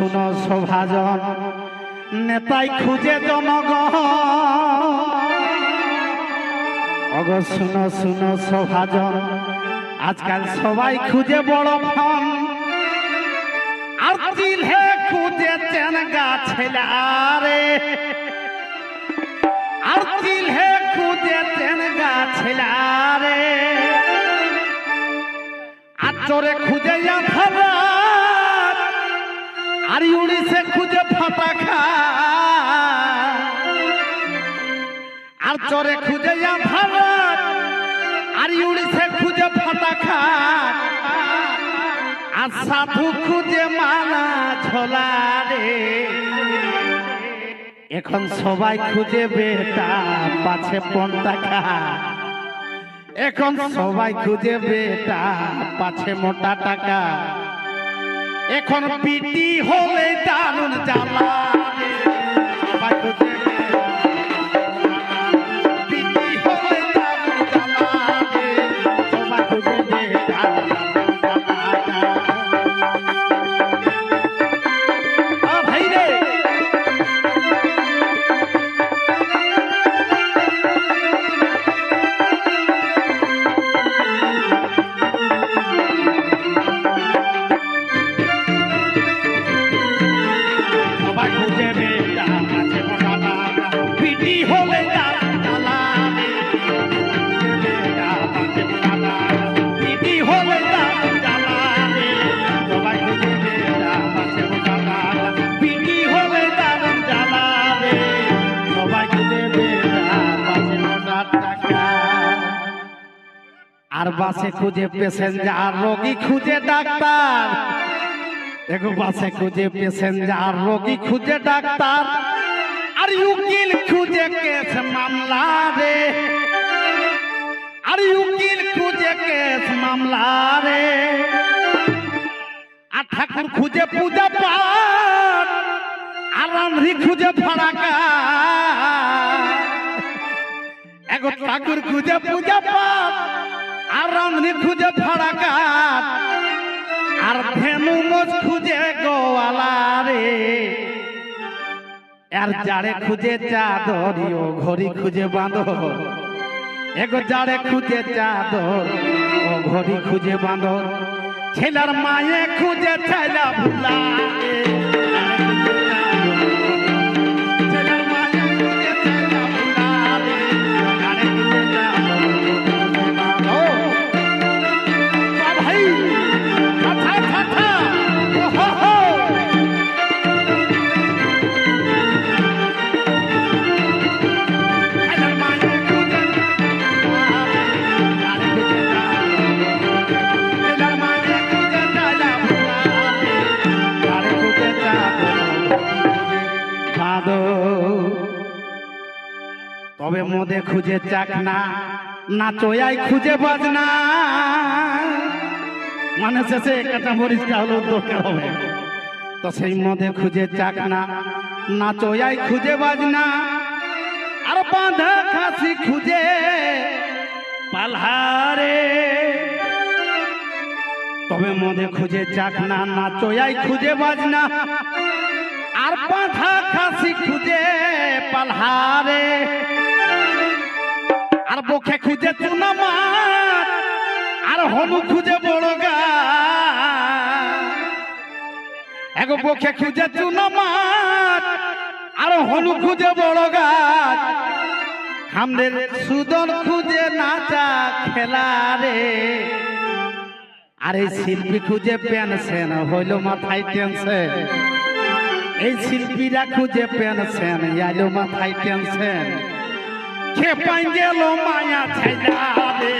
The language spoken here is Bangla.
শুনো সভাজন নেতাই খুঁজে জনগণ অগো শুনো শুনো সভাজন আজকাল সবাই খুঁজে বড় ফোন আর চিলহে খুঁজে চেন গাছেলা রে আর চিলহে খুঁজে চেন গাছেলা রে আর চোরে খুঁজে ভাত আর উড়িষে খুঁজে ফাটা খা আর চোরে খুঁজে ভাত আর উড়িষে খুঁজে ফাটা খা আর সাধু খুঁজে মালা ঝোলা রে এখন সবাই খুঁজে বেটা পাছে পন্টা খা এখন সবাই খুঁজে বেটা পাছে মোটা টাকা এখন পিটি হলে দারুণ জ্বালা সবাই খুঁজে পিটি হলে দারুণ জ্বালা সবাই খুঁজে বেটা ভাই রে আর বাসে খুঁজে প্যাসেঞ্জার রোগী খুঁজে ডাক্তার দেখো বাসে খুঁজে প্যাসেঞ্জার রোগী খুঁজে ডাক্তার আর উকিল খুঁজে কেস মামলা রে আর উকিল খুঁজে কেস মামলা রে আর ঠাকুর খুঁজে পূজা পাঠ আর রামরি খুঁজে ফাড়াকা এগো ঠাকুর খুঁজে পূজা পাঠ আর রামনি খুঁজে ফাড়াকা আর ধেনু মোজ খুঁজে গোয়ালা রে আর জাড়ে খুঁজে চাদরিও ঘড়ি খুঁজে বাঁধো এগো জাড়ে খুঁজে চাদর ও ঘড়ি খুঁজে বাঁধো ছেলার মায়ে খুঁজে ছেলা ভুলা তবে মদে খুঁজে চাকনা নাচোয়াই খুঁজে বাজনা মানে শেষে একটা মরিচটা হলো দরকার হবে তো সেই মদে খুঁজে চাকনা নাচোয়াই খুঁজে বাজনা আর বাঁধা খাসি খুঁজে পালহারে তবে মদে খুঁজে চাকনা নাচোয়াই খুঁজে বাজনা আর বাঁধা খাসি খুঁজে পালহারে আর বকে খুঁজে চুনা মাছ আর হনু খুঁজে বড় গাছ এগো বকে খুঁজে চুনা মাছ আর হনু খুঁজে বড় গাছ আমাদের সুদন খুঁজে নাচা খেলা রে আর এই শিল্পী খুঁজে পেনশন হইল মাথায় টেনশন এই শিল্পীরা খুঁজে পেনশন আইলো মাথায় টেনশন খেপাই গেল মায়া ছেলা রে